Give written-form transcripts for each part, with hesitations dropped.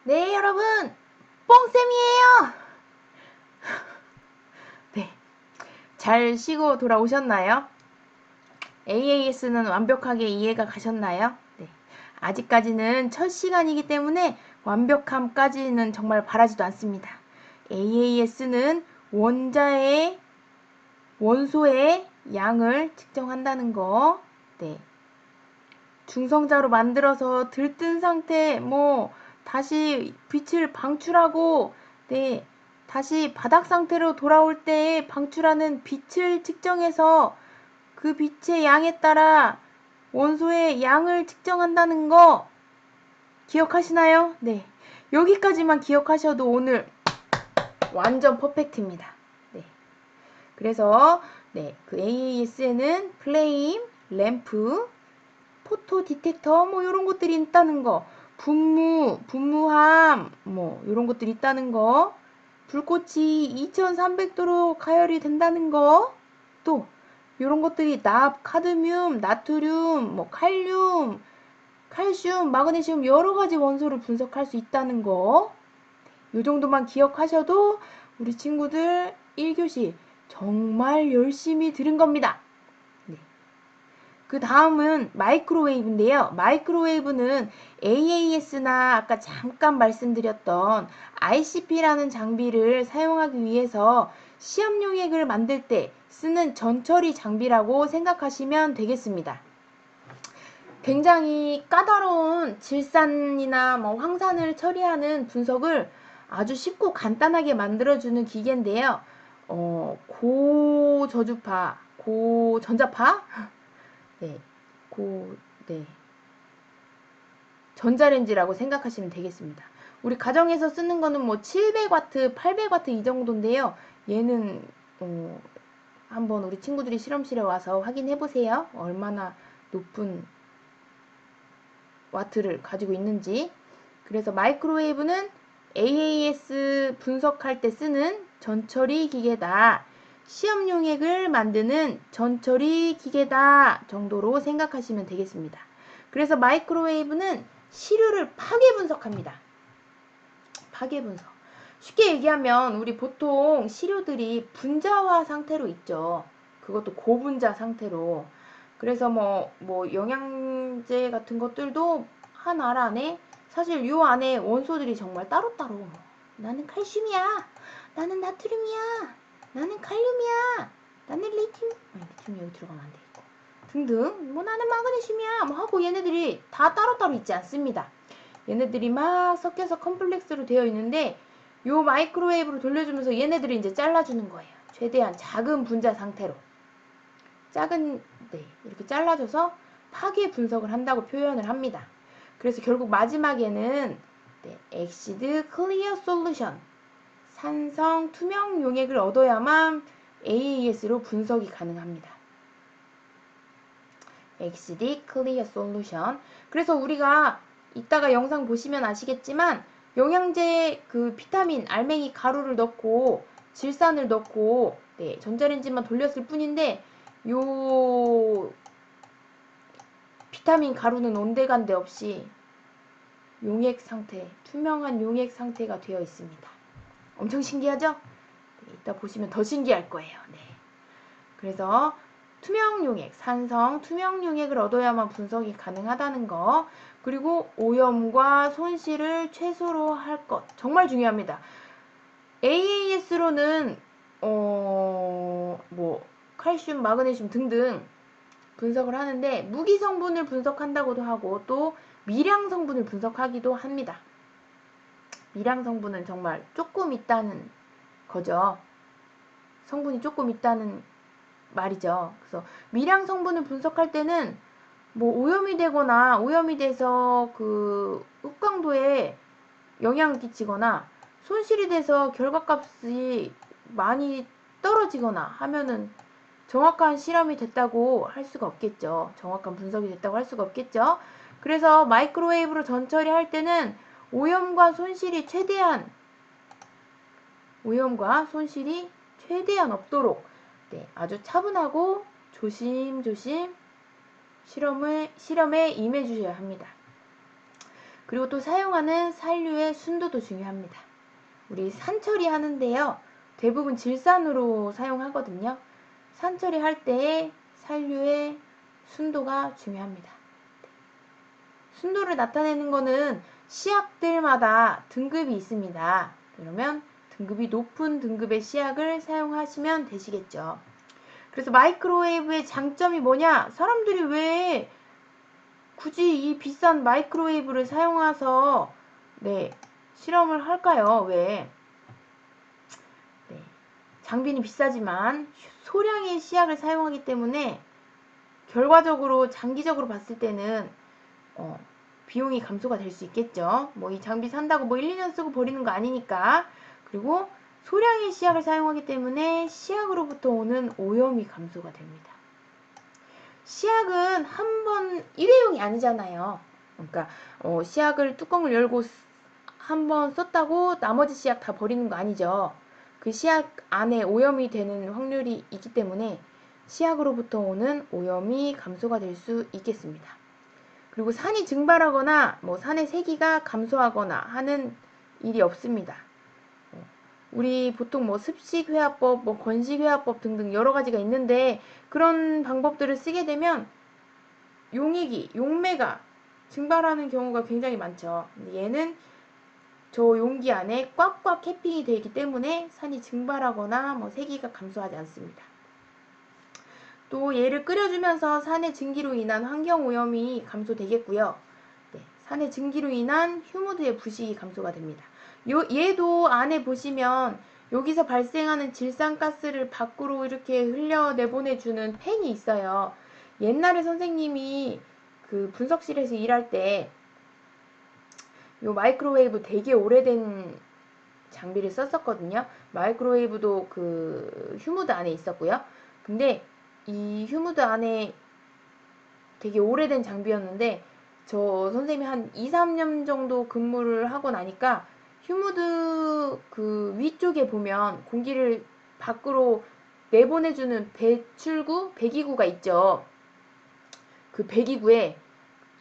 네, 여러분, 뽕쌤이에요. 네, 잘 쉬고 돌아오셨나요? AAS는 완벽하게 이해가 가셨나요? 네, 아직까지는 첫 시간이기 때문에 완벽함까지는 정말 바라지도 않습니다. AAS는 원소의 양을 측정한다는 거, 네, 중성자로 만들어서 들뜬 상태, 다시 빛을 방출하고, 네, 다시 바닥 상태로 돌아올 때 방출하는 빛을 측정해서 그 빛의 양에 따라 원소의 양을 측정한다는 거 기억하시나요? 네. 여기까지만 기억하셔도 오늘 완전 퍼펙트입니다. 네. 그래서, 네, 그 AAS에는 플레임, 램프, 포토 디텍터 요런 것들이 있다는 거, 분무함 요런 것들이 있다는 거, 불꽃이 2300도로 가열이 된다는 거, 또 요런 것들이 카드뮴, 나트륨, 칼륨, 칼슘, 마그네슘 여러 가지 원소를 분석할 수 있다는 거. 요 정도만 기억하셔도 우리 친구들 1교시 정말 열심히 들은 겁니다. 그 다음은 마이크로웨이브인데요. 마이크로웨이브는 AAS나 아까 잠깐 말씀드렸던 ICP라는 장비를 사용하기 위해서 시험 용액을 만들 때 쓰는 전처리 장비라고 생각하시면 되겠습니다. 굉장히 까다로운 질산이나 황산을 처리하는 분석을 아주 쉽고 간단하게 만들어주는 기계인데요. 고저주파, 고전자파? 네, 네. 전자레인지라고 생각하시면 되겠습니다. 우리 가정에서 쓰는 거는 700W, 800W 이 정도인데요. 얘는 한번 우리 친구들이 실험실에 와서 확인해 보세요. 얼마나 높은 와트를 가지고 있는지. 그래서 마이크로웨이브는 AAS 분석할 때 쓰는 전처리 기계다. 시험 용액을 만드는 전처리 기계다 정도로 생각하시면 되겠습니다. 그래서 마이크로웨이브는 시료를 파괴 분석합니다. 파괴 분석. 쉽게 얘기하면 우리 보통 시료들이 분자화 상태로 있죠. 그것도 고분자 상태로. 그래서 영양제 같은 것들도 한 알 안에 사실 요 안에 원소들이 정말 따로따로 나는 칼슘이야. 나는 나트륨이야. 나는 칼륨이야. 나는 리튬 여기 들어가면 안 되겠고. 등등 나는 마그네슘이야 하고 얘네들이 다 따로따로 있지 않습니다. 얘네들이 막 섞여서 컴플렉스로 되어 있는데 요 마이크로웨이브로 돌려주면서 얘네들이 이제 잘라주는 거예요. 최대한 작은 분자 상태로 이렇게 잘라줘서 파괴 분석을 한다고 표현을 합니다. 그래서 결국 마지막에는 엑시드 클리어 솔루션 산성 투명 용액을 얻어야만 AAS로 분석이 가능합니다. 엑시드 클리어 솔루션. 그래서 우리가 이따가 영상 보시면 아시겠지만 영양제 그 비타민 알맹이 가루를 넣고 질산을 넣고 전자레인지만 돌렸을 뿐인데 요 비타민 가루는 온데간데 없이 용액 상태, 투명한 용액 상태가 되어 있습니다. 엄청 신기하죠? 이따 보시면 더 신기할 거예요. 네. 그래서 투명 용액, 산성 투명 용액을 얻어야만 분석이 가능하다는 거. 그리고 오염과 손실을 최소로 할 것. 정말 중요합니다. AAS로는 칼슘, 마그네슘 등등 분석을 하는데 무기 성분을 분석한다고도 하고 또 미량 성분을 분석하기도 합니다. 미량 성분은 정말 조금 있다는 거죠. 성분이 조금 있다는 말이죠. 그래서 미량 성분을 분석할 때는 오염이 되거나 오염이 돼서 그 흡광도에 영향을 끼치거나 손실이 돼서 결과값이 많이 떨어지거나 하면은 정확한 실험이 됐다고 할 수가 없겠죠. 정확한 분석이 됐다고 할 수가 없겠죠. 그래서 마이크로웨이브로 전처리할 때는 오염과 손실이 최대한 없도록 아주 차분하고 조심조심 실험에 임해 주셔야 합니다. 그리고 또 사용하는 산류의 순도도 중요합니다. 우리 산처리 하는데요. 대부분 질산으로 사용하거든요. 산처리 할 때의 산류의 순도가 중요합니다. 순도를 나타내는 거는 씨앗들마다 등급이 있습니다. 그러면 등급이 높은 등급의 씨앗을 사용하시면 되시겠죠. 그래서 마이크로웨이브의 장점이 뭐냐? 사람들이 왜 굳이 이 비싼 마이크로웨이브를 사용해서 실험을 할까요? 왜? 장비는 비싸지만 소량의 씨앗을 사용하기 때문에 결과적으로 장기적으로 봤을 때는 비용이 감소가 될 수 있겠죠. 뭐 이 장비 산다고 뭐 1, 2년 쓰고 버리는 거 아니니까. 그리고 소량의 씨앗을 사용하기 때문에 씨앗으로부터 오는 오염이 감소가 됩니다. 씨앗은 한 번 일회용이 아니잖아요. 그러니까 씨앗을 뚜껑을 열고 한 번 썼다고 나머지 씨앗 다 버리는 거 아니죠. 그 씨앗 안에 오염이 되는 확률이 있기 때문에 씨앗으로부터 오는 오염이 감소가 될 수 있겠습니다. 그리고 산이 증발하거나 뭐 산의 세기가 감소하거나 하는 일이 없습니다. 우리 보통 뭐 습식회화법, 뭐 건식회화법 등등 여러 가지가 있는데 그런 방법들을 쓰게 되면 용매가 증발하는 경우가 굉장히 많죠. 얘는 저 용기 안에 꽉꽉 캐핑이 되어 있기 때문에 산이 증발하거나 뭐 세기가 감소하지 않습니다. 또 얘를 끓여주면서 산의 증기로 인한 환경오염이 감소되겠고요. 산의 증기로 인한 휴무드의 부식이 감소가 됩니다. 얘도 안에 보시면 여기서 발생하는 질산가스를 밖으로 이렇게 흘려 내보내주는 팬이 있어요. 옛날에 선생님이 그 분석실에서 일할 때 요 마이크로웨이브 되게 오래된 장비를 썼었거든요. 마이크로웨이브도 그 휴무드 안에 있었고요. 근데 이 휴무드 안에 되게 오래된 장비였는데 저 선생님이 한 2, 3년 정도 근무를 하고 나니까 휴무드 그 위쪽에 보면 공기를 밖으로 내보내주는 배기구가 있죠. 그 배기구에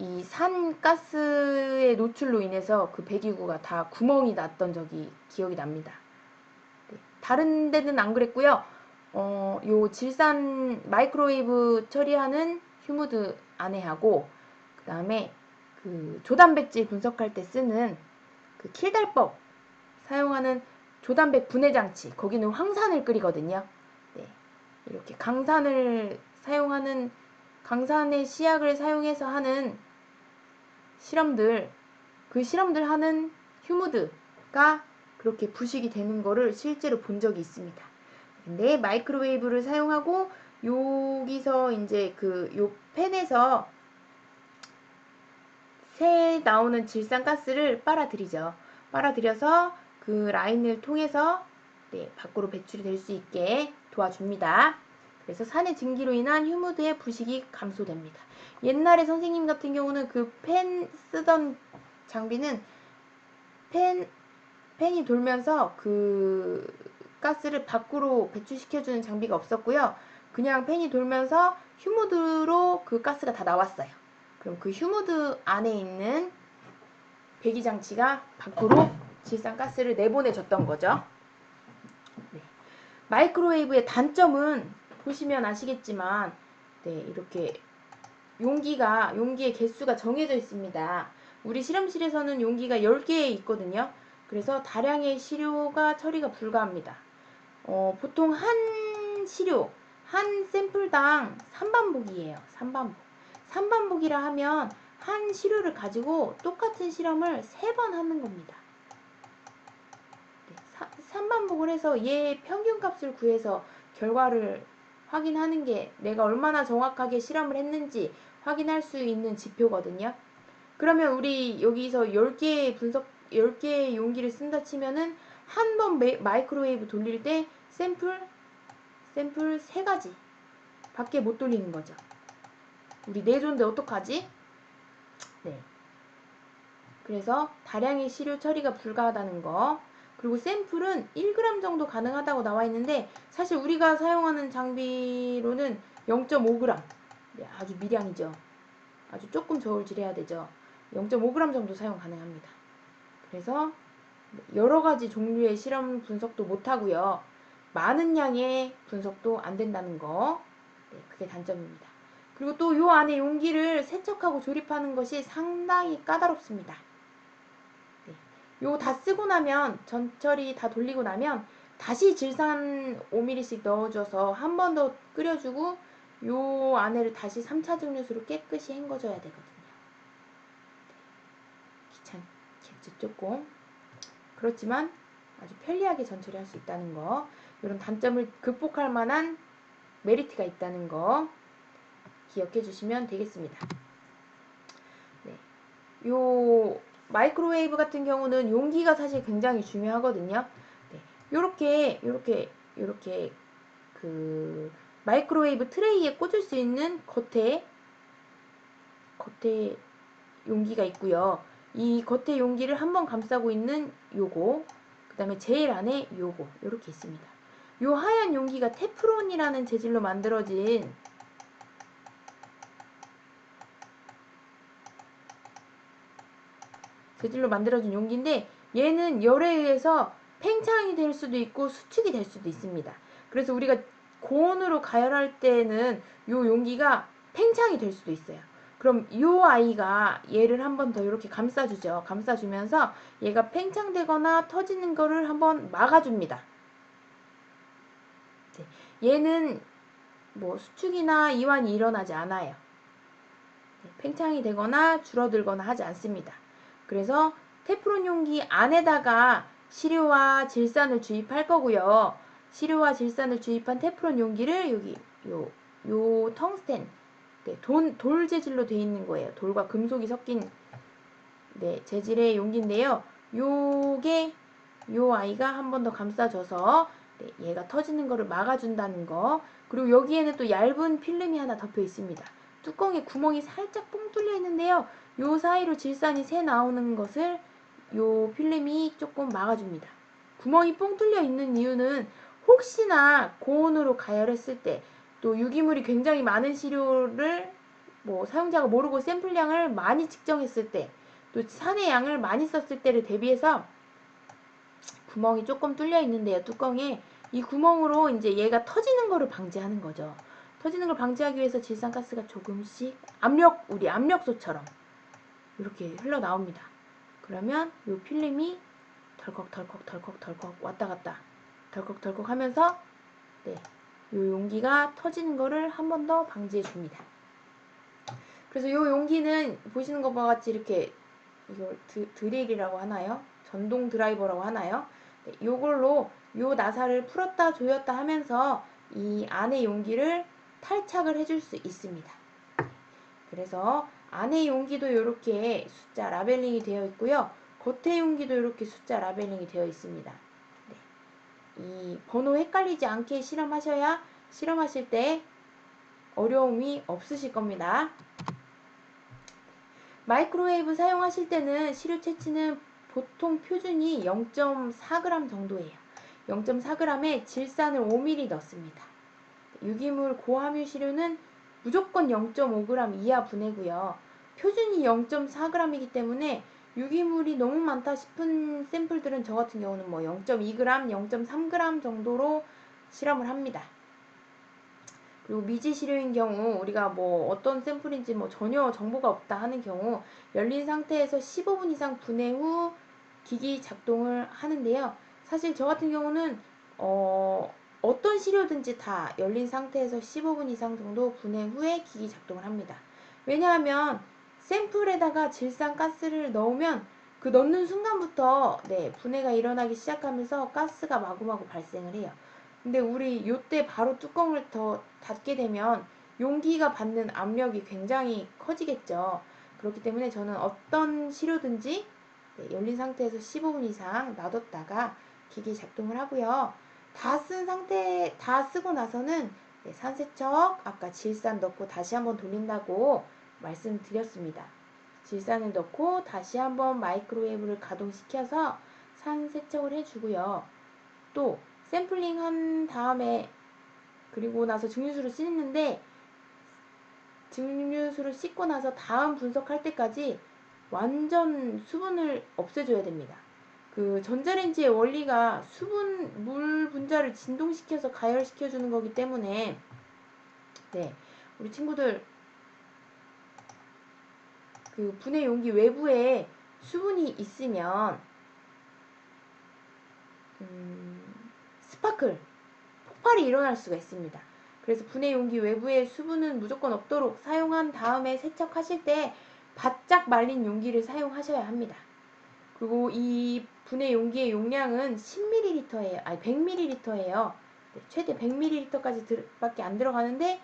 이 산가스의 노출로 인해서 그 배기구가 다 구멍이 났던 적이 기억이 납니다. 다른 데는 안 그랬고요. 요 질산 마이크로웨이브 처리하는 휴무드 안에 하고 그 다음에 그 조단백질 분석할 때 쓰는 그 킬달법 사용하는 조단백 분해 장치 거기는 황산을 끓이거든요. 이렇게 강산을 사용하는 강산의 씨앗을 사용해서 하는 실험들 그 실험들 하는 휴무드가 그렇게 부식이 되는 거를 실제로 본 적이 있습니다. 근데 마이크로웨이브를 사용하고 여기서 이제 요 팬에서 새 나오는 질산가스를 빨아들이죠. 빨아들여서 그 라인을 통해서 밖으로 배출이 될 수 있게 도와줍니다. 그래서 산의 증기로 인한 휴무드의 부식이 감소됩니다. 옛날에 선생님 같은 경우는 그 팬 쓰던 장비는 팬이 돌면서 그 가스를 밖으로 배출시켜주는 장비가 없었고요. 그냥 팬이 돌면서 휴무드로 그 가스가 다 나왔어요. 그럼 그 휴무드 안에 있는 배기장치가 밖으로 질산가스를 내보내줬던 거죠. 마이크로웨이브의 단점은 보시면 아시겠지만 이렇게 용기의 개수가 정해져 있습니다. 우리 실험실에서는 용기가 10개 있거든요. 그래서 다량의 시료가 처리가 불가합니다. 보통 한 샘플당 3반복이에요. 3반복이라 하면 한 시료를 가지고 똑같은 실험을 3번 하는 겁니다. 3반복을 해서 얘 평균값을 구해서 결과를 확인하는 게 내가 얼마나 정확하게 실험을 했는지 확인할 수 있는 지표거든요. 그러면 우리 여기서 10개의 용기를 쓴다 치면은 한 번 마이크로웨이브 돌릴 때 샘플 3가지 밖에 못 돌리는 거죠. 우리 4조인데 어떡하지? 그래서 다량의 시료 처리가 불가하다는 거. 그리고 샘플은 1g 정도 가능하다고 나와 있는데 사실 우리가 사용하는 장비로는 0.5g. 아주 미량이죠. 아주 조금 저울질해야 되죠. 0.5g 정도 사용 가능합니다. 그래서 여러 가지 종류의 실험 분석도 못하고요. 많은 양의 분석도 안 된다는 거. 네, 그게 단점입니다. 그리고 또 요 안에 용기를 세척하고 조립하는 것이 상당히 까다롭습니다. 네, 요 다 쓰고 나면, 전처리 다 돌리고 나면 다시 질산 5ml씩 넣어줘서 한 번 더 끓여주고 요 안에를 다시 3차 증류수로 깨끗이 헹궈줘야 되거든요. 귀찮겠죠, 조금. 그렇지만 아주 편리하게 전처리할 수 있다는 거, 이런 단점을 극복할 만한 메리트가 있다는 거 기억해 주시면 되겠습니다. 네. 요 마이크로웨이브 같은 경우는 용기가 사실 굉장히 중요하거든요. 네. 요렇게 그 마이크로웨이브 트레이에 꽂을 수 있는 겉에 용기가 있고요. 이 겉에 용기를 한번 감싸고 있는 요거, 그 다음에 제일 안에 요거, 요렇게 있습니다. 요 하얀 용기가 테프론이라는 재질로 만들어진 용기인데, 얘는 열에 의해서 팽창이 될 수도 있고 수축이 될 수도 있습니다. 그래서 우리가 고온으로 가열할 때는 요 용기가 팽창이 될 수도 있어요. 그럼 요 아이가 얘를 한 번 더 이렇게 감싸주죠. 감싸주면서 얘가 팽창되거나 터지는 거를 한번 막아줍니다. 네. 얘는 뭐 수축이나 이완이 일어나지 않아요. 네. 팽창이 되거나 줄어들거나 하지 않습니다. 그래서 테프론 용기 안에다가 시료와 질산을 주입할 거고요. 시료와 질산을 주입한 테프론 용기를 여기 요 텅스텐, 네, 돌 재질로 되어 있는 거예요. 돌과 금속이 섞인, 네, 재질의 용기인데요. 요게 요 아이가 한 번 더 감싸줘서, 네, 얘가 터지는 거를 막아준다는 거. 그리고 여기에는 또 얇은 필름이 하나 덮여 있습니다. 뚜껑에 구멍이 살짝 뻥 뚫려 있는데요. 요 사이로 질산이 새 나오는 것을 요 필름이 조금 막아줍니다. 구멍이 뻥 뚫려 있는 이유는 혹시나 고온으로 가열했을 때, 또 유기물이 굉장히 많은 시료를 뭐 사용자가 모르고 샘플량을 많이 측정했을 때, 또 산의 양을 많이 썼을 때를 대비해서 구멍이 조금 뚫려 있는데요, 뚜껑에. 이 구멍으로 이제 얘가 터지는 거를 방지하는 거죠. 터지는 걸 방지하기 위해서 질산가스가 조금씩 우리 압력소처럼 이렇게 흘러나옵니다. 그러면 이 필름이 덜컥 왔다 갔다 덜컥 하면서, 네, 이 용기가 터지는 거를 한 번 더 방지해 줍니다. 그래서 이 용기는 보시는 것과 같이 이렇게, 이걸 드릴이라고 하나요? 전동 드라이버라고 하나요? 네, 요걸로 요 나사를 풀었다 조였다 하면서 이 안의 용기를 탈착을 해줄 수 있습니다. 그래서 안의 용기도 이렇게 숫자 라벨링이 되어 있고요. 겉의 용기도 이렇게 숫자 라벨링이 되어 있습니다. 네, 이 번호 헷갈리지 않게 실험하실 때 어려움이 없으실 겁니다. 마이크로웨이브 사용하실 때는 시료 채취는 보통 표준이 0.4g 정도예요. 0.4g에 질산을 5ml 넣습니다. 유기물 고함유 시료는 무조건 0.5g 이하 분해고요. 표준이 0.4g이기 때문에 유기물이 너무 많다 싶은 샘플들은 저 같은 경우는 뭐 0.2g, 0.3g 정도로 실험을 합니다. 그리고 미지 시료인 경우 우리가 뭐 어떤 샘플인지 뭐 전혀 정보가 없다 하는 경우 열린 상태에서 15분 이상 분해 후 기기 작동을 하는데요. 사실 저 같은 경우는 어떤 시료든지 다 열린 상태에서 15분 이상 정도 분해 후에 기기 작동을 합니다. 왜냐하면 샘플에다가 질산가스를 넣으면 그 넣는 순간부터, 네, 분해가 일어나기 시작하면서 가스가 마구마구 발생을 해요. 근데 우리 요때 바로 뚜껑을 더 닫게 되면 용기가 받는 압력이 굉장히 커지겠죠. 그렇기 때문에 저는 어떤 시료든지, 네, 열린 상태에서 15분 이상 놔뒀다가 기기 작동을 하고요. 다 쓰고 나서는, 네, 산세척, 아까 질산 넣고 다시 한번 돌린다고 말씀드렸습니다. 질산을 넣고 다시 한번 마이크로웨이브를 가동시켜서 산세척을 해주고요. 또 샘플링 한 다음에, 그리고 나서 증류수를 씻는데, 증류수를 씻고 나서 다음 분석할 때까지 완전 수분을 없애줘야 됩니다. 그 전자레인지의 원리가 수분, 물 분자를 진동시켜서 가열시켜주는 거기 때문에 네, 우리 친구들 그 분해 용기 외부에 수분이 있으면 스파클, 폭발이 일어날 수가 있습니다. 그래서 분해 용기 외부에 수분은 무조건 없도록 사용한 다음에 세척하실 때 바짝 말린 용기를 사용하셔야 합니다. 그리고 이 분해 용기의 용량은 10ml예요. 아니 100ml예요. 최대 100ml까지 밖에 안 들어가는데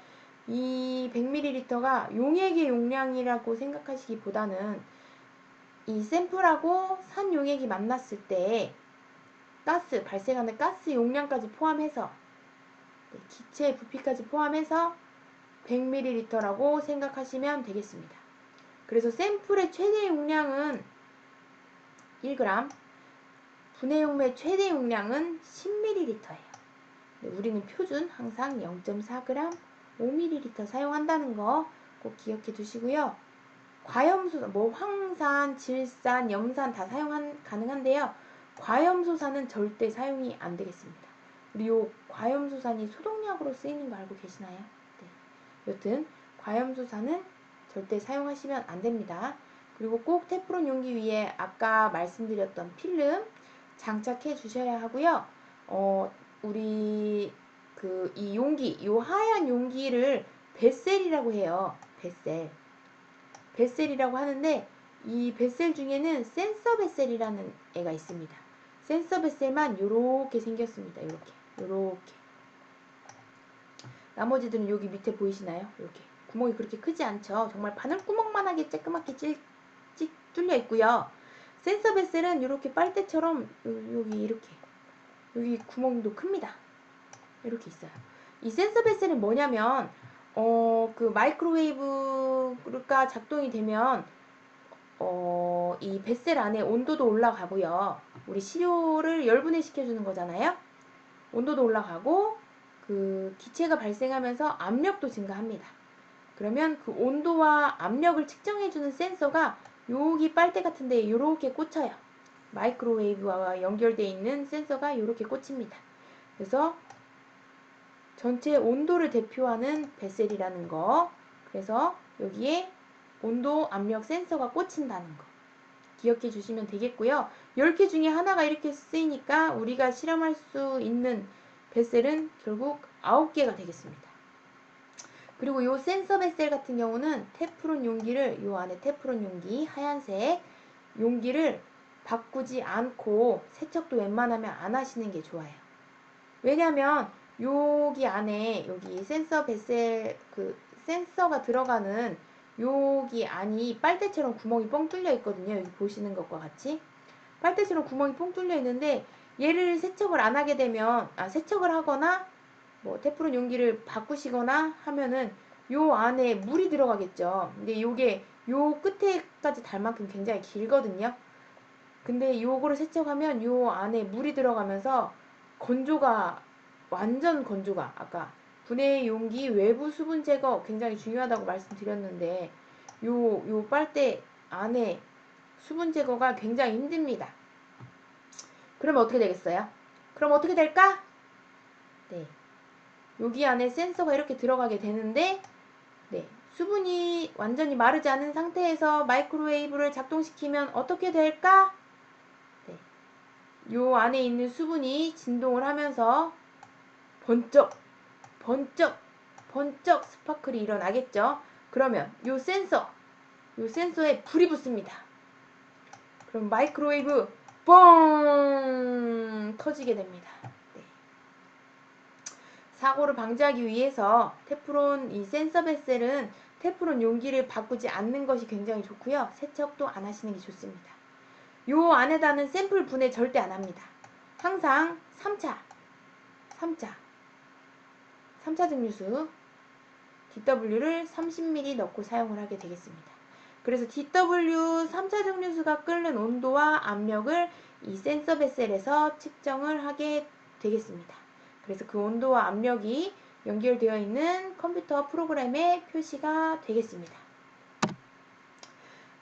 이 100ml가 용액의 용량이라고 생각하시기보다는 이 샘플하고 산용액이 만났을 때 발생하는 가스 용량까지 포함해서 기체 부피까지 포함해서 100ml라고 생각하시면 되겠습니다. 그래서 샘플의 최대 용량은 1g, 분해용매 최대 용량은 10ml예요. 우리는 표준 항상 0.4g, 5ml 사용한다는 거 꼭 기억해 두시고요. 과염소산, 황산, 질산, 염산 다 가능한데요. 과염소산은 절대 사용이 안 되겠습니다. 우리 요 과염소산이 소독약으로 쓰이는 거 알고 계시나요? 네. 여튼 과염소산은 절대 사용하시면 안 됩니다. 그리고 꼭 테프론 용기 위에 아까 말씀드렸던 필름 장착해 주셔야 하고요. 우리 이 용기, 요 하얀 용기를 벳셀이라고 해요. 벳셀이라고 하는데 이 벳셀 중에는 센서 벳셀이라는 애가 있습니다. 센서 벳셀만 요렇게 생겼습니다. 요렇게. 나머지들은 여기 밑에 보이시나요? 이렇게 구멍이 그렇게 크지 않죠. 정말 바늘구멍만하게 쬐끄맣게 뚫려 있고요. 센서 벳셀은 이렇게 빨대처럼 여기 구멍도 큽니다. 이렇게 있어요. 이 센서 벳셀은 뭐냐면 그 마이크로웨이브가 작동이 되면 이 벳셀 안에 온도도 올라가고요. 우리 시료를 열분해 시켜주는 거잖아요. 온도도 올라가고 그 기체가 발생하면서 압력도 증가합니다. 그러면 그 온도와 압력을 측정해주는 센서가 여기 빨대 같은 데 이렇게 꽂혀요. 마이크로웨이브와 연결되어 있는 센서가 이렇게 꽂힙니다. 그래서 전체 온도를 대표하는 벳셀이라는 거, 그래서 여기에 온도, 압력 센서가 꽂힌다는 거 기억해 주시면 되겠고요. 10개 중에 하나가 이렇게 쓰이니까 우리가 실험할 수 있는 벳셀은 결국 9개가 되겠습니다. 그리고 이 센서 벳셀 같은 경우는 테프론 용기를, 이 안에 테프론 용기 하얀색 용기를 바꾸지 않고 세척도 웬만하면 안 하시는 게 좋아요. 왜냐면 여기 안에 여기 센서 벳셀 그 센서가 들어가는 여기 안이 빨대처럼 구멍이 뻥 뚫려 있거든요. 여기 보시는 것과 같이 빨대처럼 구멍이 뻥 뚫려 있는데 얘를 세척을 안 하게 되면 세척을 하거나 뭐 테프론 용기를 바꾸시거나 하면은 요 안에 물이 들어가겠죠. 근데 요게 요 끝에까지 달 만큼 굉장히 길거든요. 근데 요거를 세척하면 요 안에 물이 들어가면서 완전 건조가 아까 분해 용기 외부 수분 제거 굉장히 중요하다고 말씀드렸는데 요 빨대 안에 수분 제거가 굉장히 힘듭니다. 그러면 어떻게 되겠어요? 그럼 어떻게 될까? 네. 여기 안에 센서가 이렇게 들어가게 되는데 네. 수분이 완전히 마르지 않은 상태에서 마이크로웨이브를 작동시키면 어떻게 될까? 네. 요 안에 있는 수분이 진동을 하면서 번쩍 스파클이 일어나겠죠. 그러면 요 센서에 불이 붙습니다. 그럼 마이크로웨이브 뻥 터지게 됩니다. 네. 사고를 방지하기 위해서 테프론 이 센서 벳셀은 테프론 용기를 바꾸지 않는 것이 굉장히 좋고요. 세척도 안 하시는 게 좋습니다. 요 안에다는 샘플 분해 절대 안 합니다. 항상 3차 증류수 DW를 30ml 넣고 사용을 하게 되겠습니다. 그래서 DW 3차 증류수가 끓는 온도와 압력을 이 센서 벳셀에서 측정을 하게 되겠습니다. 그래서 그 온도와 압력이 연결되어 있는 컴퓨터 프로그램에 표시가 되겠습니다.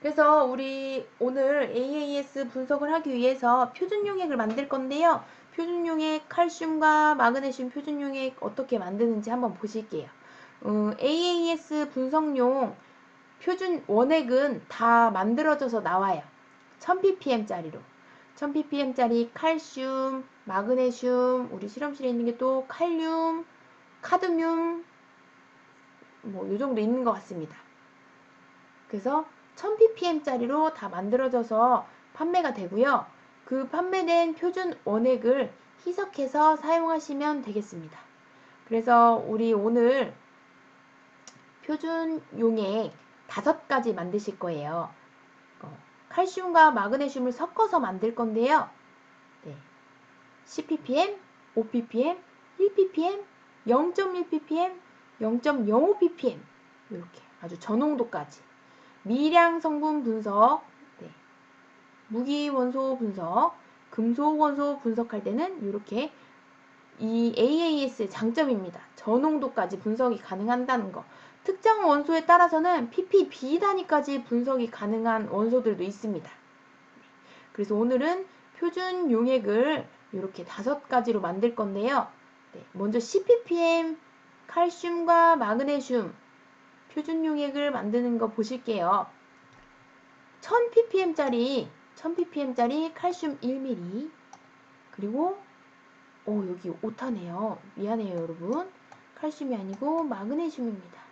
그래서 우리 오늘 AAS 분석을 하기 위해서 표준용액을 만들 건데요. 표준용액 칼슘과 마그네슘 표준용액 어떻게 만드는지 한번 보실게요. AAS 분석용 표준 원액은 다 만들어져서 나와요. 1000ppm짜리로. 1000ppm짜리 칼슘, 마그네슘, 우리 실험실에 있는 게 또 칼륨, 카드뮴, 뭐 요 정도 있는 것 같습니다. 그래서 1000ppm짜리로 다 만들어져서 판매가 되고요. 그 판매된 표준 원액을 희석해서 사용하시면 되겠습니다. 그래서 우리 오늘 표준 용액 5가지 만드실 거예요. 칼슘과 마그네슘을 섞어서 만들 건데요. 네. 10ppm, 5ppm, 1ppm, 0.1ppm, 0.05ppm 이렇게 아주 저농도까지 미량 성분 분석, 네. 무기 원소 분석, 금속 원소 분석할 때는 이렇게 이 AAS의 장점입니다. 저농도까지 분석이 가능한다는 거. 특정 원소에 따라서는 ppb 단위까지 분석이 가능한 원소들도 있습니다. 그래서 오늘은 표준 용액을 이렇게 5가지로 만들 건데요. 네, 먼저 10ppm 칼슘과 마그네슘 표준 용액을 만드는 거 보실게요. 1000ppm짜리 칼슘 1ml 그리고 여기 오타네요. 미안해요 여러분. 칼슘이 아니고 마그네슘입니다.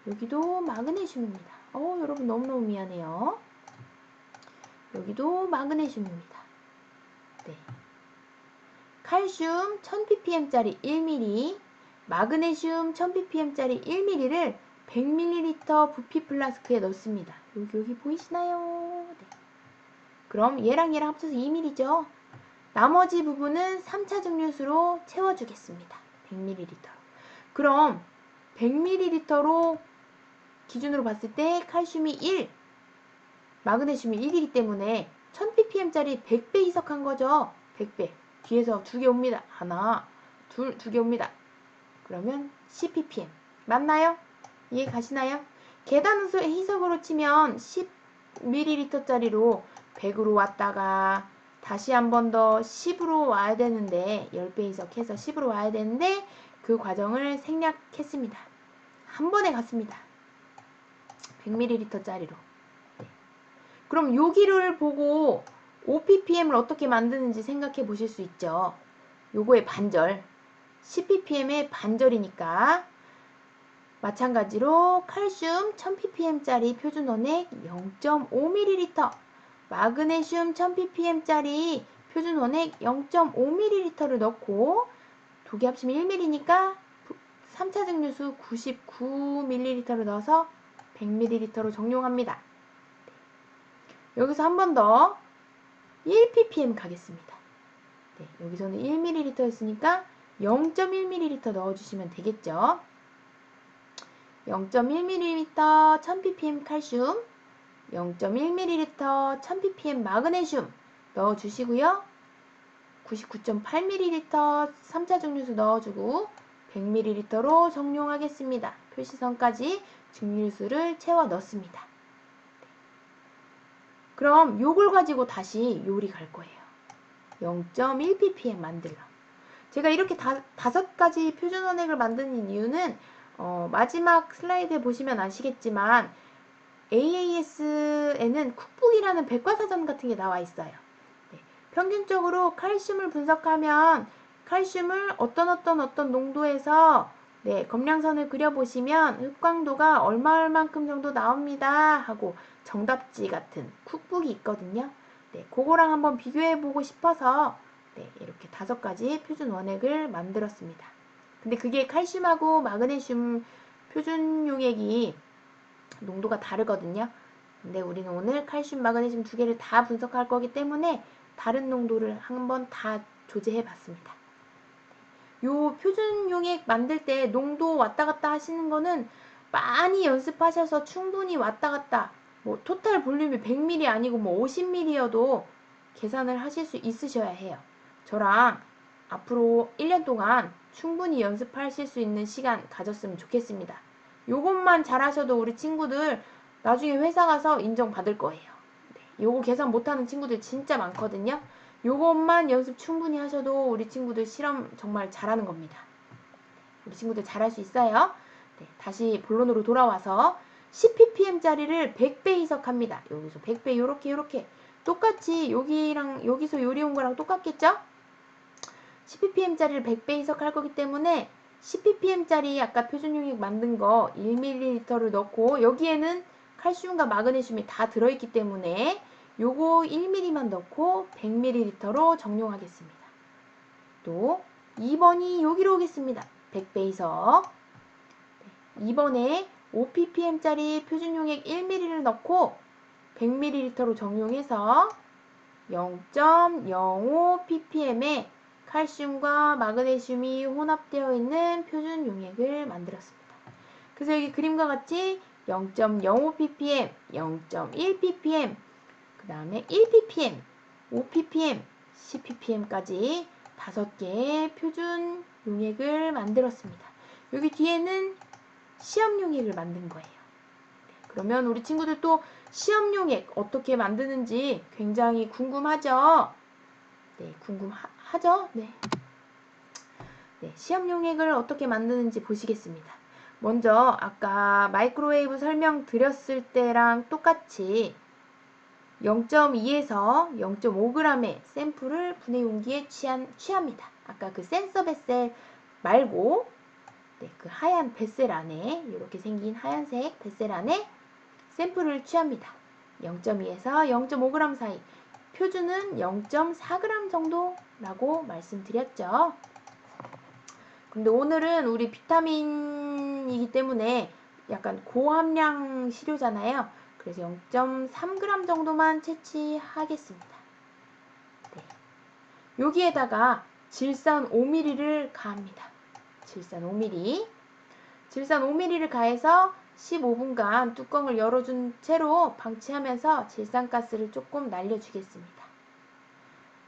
여기도 마그네슘입니다. 여러분 너무너무 미안해요. 여기도 마그네슘입니다. 네. 칼슘 1000ppm짜리 1ml, 마그네슘 1000ppm짜리 1ml를 100ml 부피 플라스크에 넣습니다. 여기 보이시나요? 네. 그럼 얘랑 합쳐서 2ml죠. 나머지 부분은 3차 증류수로 채워주겠습니다. 100ml. 그럼 100ml로 기준으로 봤을 때 칼슘이 1, 마그네슘이 1이기 때문에 1000ppm짜리 100배 희석한 거죠. 100배. 뒤에서 2개 옵니다. 하나, 둘, 2개 옵니다. 그러면 10ppm. 맞나요? 이해 가시나요? 계단 희석으로 치면 10ml짜리로 100으로 왔다가 다시 한 번 더 10으로 와야 되는데 10배 희석해서 10으로 와야 되는데 그 과정을 생략했습니다. 한 번에 갔습니다. 100ml짜리로. 네. 그럼 여기를 보고 5ppm을 어떻게 만드는지 생각해 보실 수 있죠. 요거의 반절. 10ppm의 반절이니까 마찬가지로 칼슘 1000ppm짜리 표준 원액 0.5ml, 마그네슘 1000ppm짜리 표준 원액 0.5ml를 넣고 2개 합치면 1ml니까 3차 증류수 99ml를 넣어서 100ml로 정용합니다. 여기서 한 번 더 1ppm 가겠습니다. 네, 여기서는 1ml였으니까 0.1ml 넣어주시면 되겠죠. 0.1ml 1000ppm 칼슘, 0.1ml 1000ppm 마그네슘 넣어주시고요. 99.8ml 3차 증류수 넣어주고 100ml로 정용하겠습니다. 표시선까지 증류수를 채워 넣습니다. 그럼 요걸 가지고 다시 요리 갈 거예요. 0.1ppm 만들러. 제가 이렇게 5가지 표준 원액을 만드는 이유는 마지막 슬라이드에 보시면 아시겠지만 AAS에는 쿡북이라는 백과사전 같은 게 나와 있어요. 네. 평균적으로 칼슘을 분석하면 칼슘을 어떤 농도에서 검량선을 그려보시면 흑광도가 얼마만큼 정도 나옵니다 하고 정답지 같은 쿡북이 있거든요. 네, 그거랑 한번 비교해보고 싶어서 이렇게 5가지 표준 원액을 만들었습니다. 근데 그게 칼슘하고 마그네슘 표준 용액이 농도가 다르거든요. 근데 우리는 오늘 칼슘, 마그네슘 2개를 다 분석할 거기 때문에 다른 농도를 한번 다 조제해 봤습니다. 요 표준 용액 만들 때 농도 왔다 갔다 하시는 거는 많이 연습하셔서 충분히 왔다 갔다 뭐 토탈 볼륨이 100ml 아니고 뭐 50ml여도 계산을 하실 수 있으셔야 해요. 저랑 앞으로 1년 동안 충분히 연습하실 수 있는 시간 가졌으면 좋겠습니다. 요것만 잘하셔도 우리 친구들 나중에 회사 가서 인정받을 거예요. 네, 요거 계산 못하는 친구들 진짜 많거든요. 요것만 연습 충분히 하셔도 우리 친구들 실험 정말 잘하는 겁니다. 우리 친구들 잘할 수 있어요. 네, 다시 본론으로 돌아와서 10ppm짜리를 100배 희석합니다. 여기서 100배 요렇게 똑같이 여기랑 여기서 요리 온 거랑 똑같겠죠? 10ppm짜리를 100배 희석할 거기 때문에 10ppm짜리 아까 표준용액 만든 거 1ml를 넣고 여기에는 칼슘과 마그네슘이 다 들어있기 때문에 요거 1ml만 넣고 100ml로 정용하겠습니다. 또 2번이 여기로 오겠습니다. 100배 희석. 2번에 5ppm짜리 표준용액 1ml를 넣고 100ml로 정용해서 0.05ppm의 칼슘과 마그네슘이 혼합되어 있는 표준 용액을 만들었습니다. 그래서 여기 그림과 같이 0.05ppm, 0.1ppm, 그 다음에 1ppm, 5ppm, 10ppm까지 5개의 표준 용액을 만들었습니다. 여기 뒤에는 시험 용액을 만든 거예요. 그러면 우리 친구들 또 시험 용액 어떻게 만드는지 굉장히 궁금하죠? 네, 궁금하죠? 네. 네, 시험 용액을 어떻게 만드는지 보시겠습니다. 먼저 아까 마이크로웨이브 설명 드렸을 때랑 똑같이 0.2에서 0.5g의 샘플을 분해 용기에 취합니다. 아까 그 센서 뱃셀 말고 네, 그 하얀 뱃셀 안에 이렇게 생긴 하얀색 뱃셀 안에 샘플을 취합니다. 0.2에서 0.5g 사이. 표준은 0.4g 정도라고 말씀드렸죠. 근데 오늘은 우리 비타민이기 때문에 약간 고함량 시료잖아요. 그래서 0.3g 정도만 채취하겠습니다. 네. 여기에다가 질산 5ml를 가합니다. 질산 5ml. 질산 5ml를 가해서 15분간 뚜껑을 열어준 채로 방치하면서 질산가스를 조금 날려주겠습니다.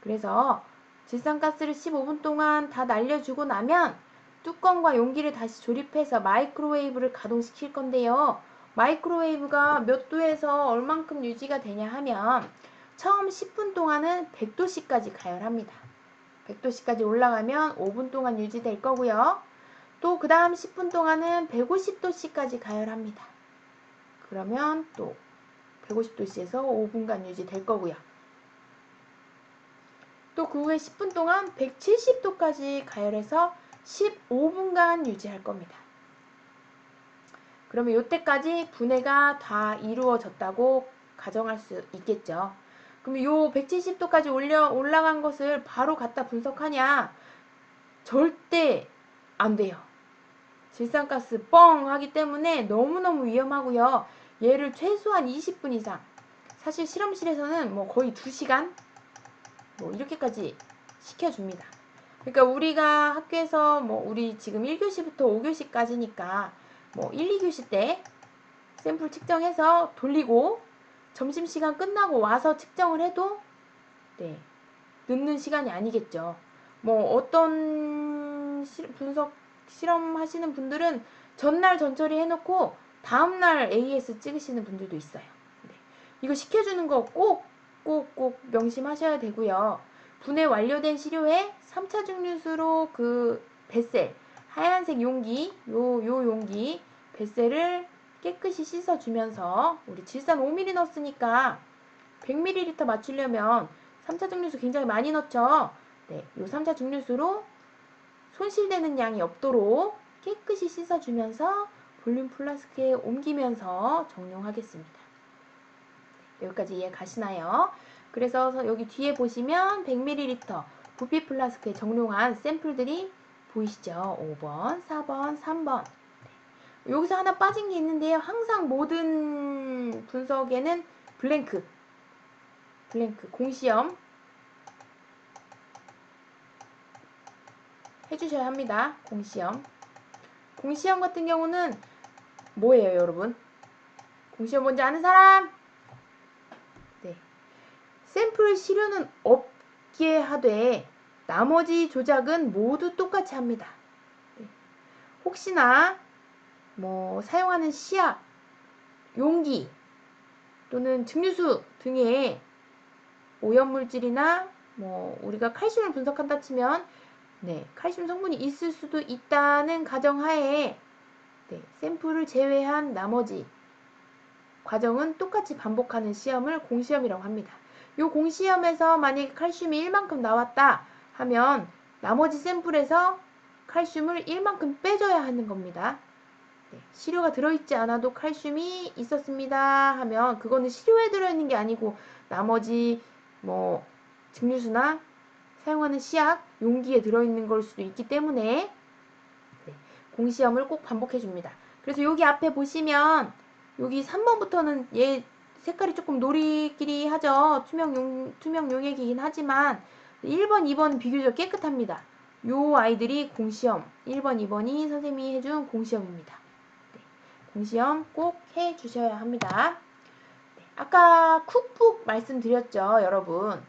그래서 질산가스를 15분 동안 다 날려주고 나면 뚜껑과 용기를 다시 조립해서 마이크로웨이브를 가동시킬 건데요. 마이크로웨이브가 몇 도에서 얼만큼 유지가 되냐 하면 처음 10분 동안은 100도씨까지 가열합니다. 100도씨까지 올라가면 5분 동안 유지될 거고요. 또 그 다음 10분 동안은 150도씨까지 가열합니다. 그러면 또 150도씨에서 5분간 유지될 거고요. 또 그 후에 10분 동안 170도까지 가열해서 15분간 유지할 겁니다. 그러면 이때까지 분해가 다 이루어졌다고 가정할 수 있겠죠. 그럼 요 170도까지 올라간 것을 바로 갖다 분석하냐? 절대 안 돼요. 질산가스 뻥 하기 때문에 너무너무 위험하고요. 얘를 최소한 20분 이상, 사실 실험실에서는 뭐 거의 2시간 뭐 이렇게까지 시켜줍니다. 그러니까 우리가 학교에서 뭐 우리 지금 1교시부터 5교시까지니까 뭐 1, 2교시 때 샘플 측정해서 돌리고 점심시간 끝나고 와서 측정을 해도 네, 늦는 시간이 아니겠죠. 뭐 어떤 분석 실험하시는 분들은 전날 전처리 해놓고 다음날 AS 찍으시는 분들도 있어요. 네. 이거 시켜주는 거 꼭 명심하셔야 되고요. 분해 완료된 시료에 3차 증류수로 그 뱃셀, 하얀색 용기, 요 용기, 뱃셀을 깨끗이 씻어주면서 우리 질산 5ml 넣었으니까 100ml 맞추려면 3차 증류수 굉장히 많이 넣죠. 네, 요 3차 증류수로 손실되는 양이 없도록 깨끗이 씻어주면서 볼륨 플라스크에 옮기면서 정용하겠습니다. 여기까지 이해 가시나요? 그래서 여기 뒤에 보시면 100ml 부피 플라스크에 정용한 샘플들이 보이시죠? 5번, 4번, 3번. 네. 여기서 하나 빠진 게 있는데요. 항상 모든 분석에는 블랭크, 공시험 해주셔야 합니다. 공시험 같은 경우는 뭐예요, 여러분? 공시험 뭔지 아는 사람? 네. 샘플 시료는 없게 하되 나머지 조작은 모두 똑같이 합니다. 네. 혹시나 뭐 사용하는 시약, 용기 또는 증류수 등의 오염물질이나 뭐 우리가 칼슘을 분석한다 치면 칼슘 성분이 있을 수도 있다는 가정하에 샘플을 제외한 나머지 과정은 똑같이 반복하는 시험을 공시험이라고 합니다. 이 공시험에서 만약에 칼슘이 1만큼 나왔다 하면 나머지 샘플에서 칼슘을 1만큼 빼줘야 하는 겁니다. 시료가 들어있지 않아도 칼슘이 있었습니다 하면 그거는 시료에 들어있는 게 아니고 나머지 뭐 증류수나 사용하는 시약, 용기에 들어있는 걸 수도 있기 때문에 공시험을 꼭 반복해 줍니다. 그래서 여기 앞에 보시면 여기 3번부터는 얘 색깔이 조금 노리끼리 하죠. 투명 용액이긴 하지만 1번, 2번 비교적 깨끗합니다. 요 아이들이 공시험 1번, 2번이 선생님이 해준 공시험입니다. 공시험 꼭 해주셔야 합니다. 아까 쿡북 말씀드렸죠, 여러분.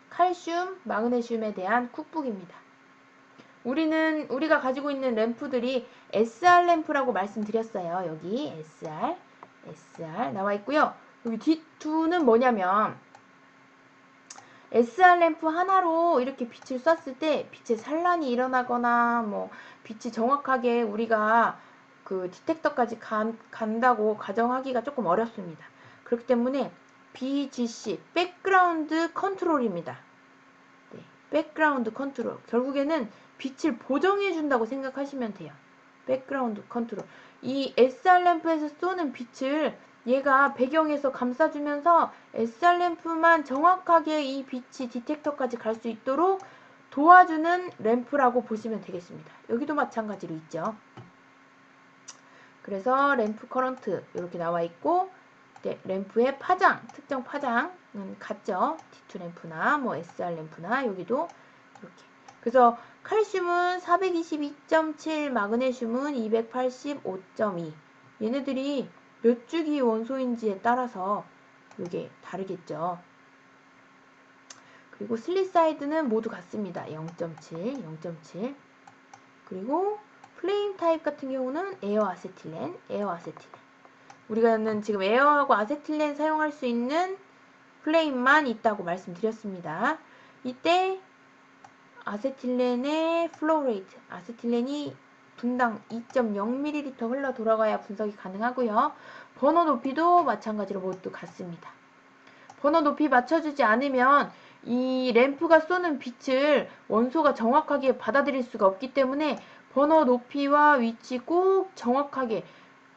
칼슘, 마그네슘에 대한 쿡북입니다. 우리가 가지고 있는 램프들이 SR 램프라고 말씀드렸어요. 여기 SR 나와 있고요. 여기 D2는 뭐냐면 SR 램프 하나로 이렇게 빛을 쐈을 때 빛의 산란이 일어나거나 뭐 빛이 정확하게 우리가 그 디텍터까지 간다고 가정하기가 조금 어렵습니다. 그렇기 때문에 BGC, 백그라운드 컨트롤입니다. 백그라운드 컨트롤. 결국에는 빛을 보정해 준다고 생각하시면 돼요. 백그라운드 컨트롤. 이 SR 램프에서 쏘는 빛을 얘가 배경에서 감싸주면서 SR 램프만 정확하게 이 빛이 디텍터까지 갈 수 있도록 도와주는 램프라고 보시면 되겠습니다. 여기도 마찬가지로 있죠. 그래서 램프 커런트 이렇게 나와 있고 램프의 파장, 특정 파장은 같죠. D2 램프나 뭐 SR 램프나 여기도 이렇게. 그래서 칼슘은 422.7, 마그네슘은 285.2. 얘네들이 몇 주기 원소인지에 따라서 이게 다르겠죠. 그리고 슬리사이드는 모두 같습니다. 0.7, 0.7. 그리고 플레임 타입 같은 경우는 에어 아세틸렌. 우리가는 지금 에어하고 아세틸렌 사용할 수 있는 플레임만 있다고 말씀드렸습니다. 이때 아세틸렌의 플로우 레이트, 아세틸렌이 분당 2.0ml 흘러 돌아가야 분석이 가능하고요. 버너 높이도 마찬가지로 모두 같습니다. 버너 높이 맞춰주지 않으면 이 램프가 쏘는 빛을 원소가 정확하게 받아들일 수가 없기 때문에 버너 높이와 위치 꼭 정확하게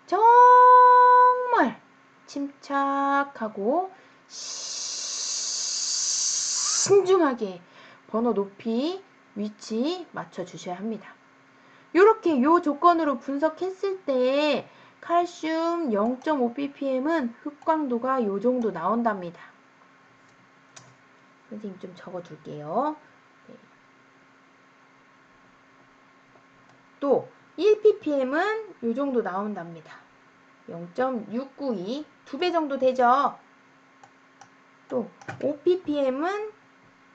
정말 침착하고 신중하게 버너 높이, 위치 맞춰주셔야 합니다. 이렇게 요 조건으로 분석했을 때 칼슘 0.5ppm은 흑광도가 요 정도 나온답니다. 선생님 좀 적어둘게요. 또 1ppm은 요 정도 나온답니다. 0.692, 2배 정도 되죠. 또 5ppm은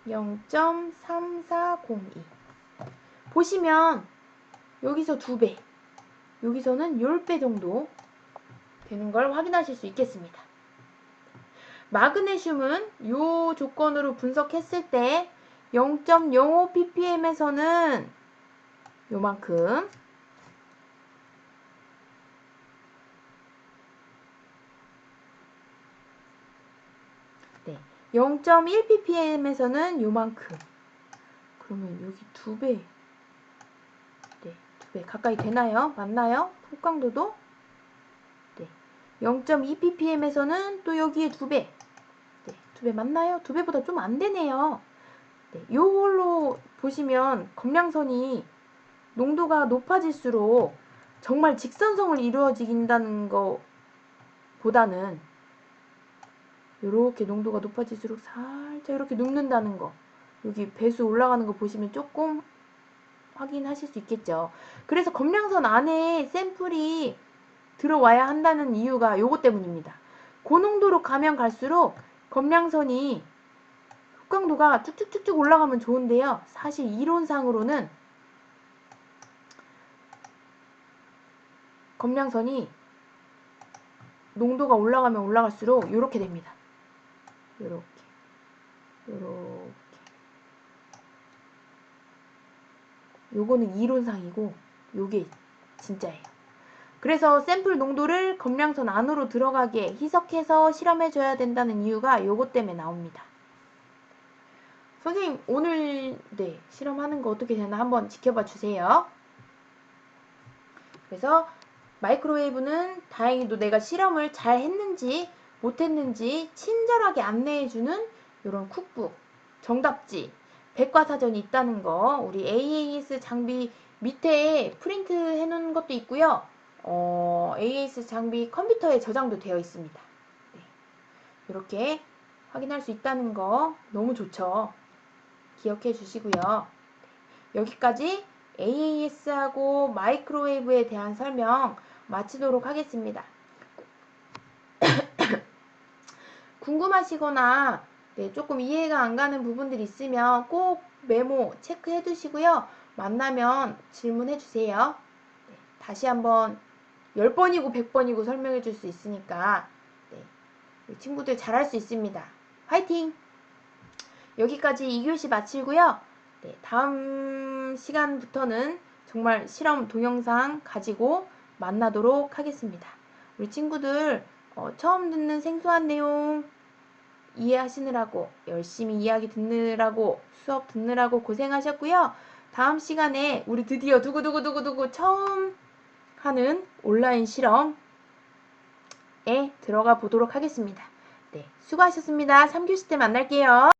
0.3402. 보시면 여기서 2배, 여기서는 10배 정도 되는 걸 확인하실 수 있겠습니다. 마그네슘은 이 조건으로 분석했을 때 0.05ppm에서는 요만큼, 0.1ppm에서는 요만큼. 그러면 여기 2배, 2배 가까이 되나요? 맞나요? 흑광도도? 0.2ppm에서는 또 여기에 2배. 2배 맞나요? 2배보다 좀 안 되네요. 요걸로 보시면 검량선이 농도가 높아질수록 정말 직선성을 이루어진다는 거 보다는 이렇게 농도가 높아질수록 살짝 이렇게 눕는다는 거, 여기 배수 올라가는 거 보시면 조금 확인하실 수 있겠죠. 그래서 검량선 안에 샘플이 들어와야 한다는 이유가 요것 때문입니다. 고농도로 가면 갈수록 검량선이 흑광도가 쭉쭉쭉쭉 올라가면 좋은데요. 사실 이론상으로는 검량선이 농도가 올라가면 올라갈수록 요렇게 됩니다. 요렇게. 요거는 이론상이고 요게 진짜예요. 그래서 샘플 농도를 검량선 안으로 들어가게 희석해서 실험해줘야 된다는 이유가 요것 때문에 나옵니다. 선생님 오늘 실험하는 거 어떻게 되나 한번 지켜봐 주세요. 그래서 마이크로웨이브는 다행히도 내가 실험을 잘 했는지 못했는지 친절하게 안내해주는 이런 쿡북, 정답지, 백과사전이 있다는 거 우리 AAS 장비 밑에 프린트 해놓은 것도 있고요. AAS 장비 컴퓨터에 저장도 되어 있습니다. 네. 이렇게 확인할 수 있다는 거 너무 좋죠. 기억해 주시고요. 여기까지 AAS하고 마이크로웨이브에 대한 설명 마치도록 하겠습니다. 궁금하시거나 조금 이해가 안 가는 부분들이 있으면 꼭 메모 체크해 두시고요. 만나면 질문해 주세요. 다시 한번 10번이고 100번이고 설명해 줄 수 있으니까 우리 친구들 잘할 수 있습니다. 화이팅! 여기까지 2교시 마치고요. 다음 시간부터는 정말 실험 동영상 가지고 만나도록 하겠습니다. 우리 친구들 처음 듣는 생소한 내용 이해하시느라고 열심히 이야기 듣느라고 수업 듣느라고 고생하셨고요. 다음 시간에 우리 드디어 두구두구두구두구 처음 하는 온라인 실험에 들어가 보도록 하겠습니다. 수고하셨습니다. 3교시 때 만날게요.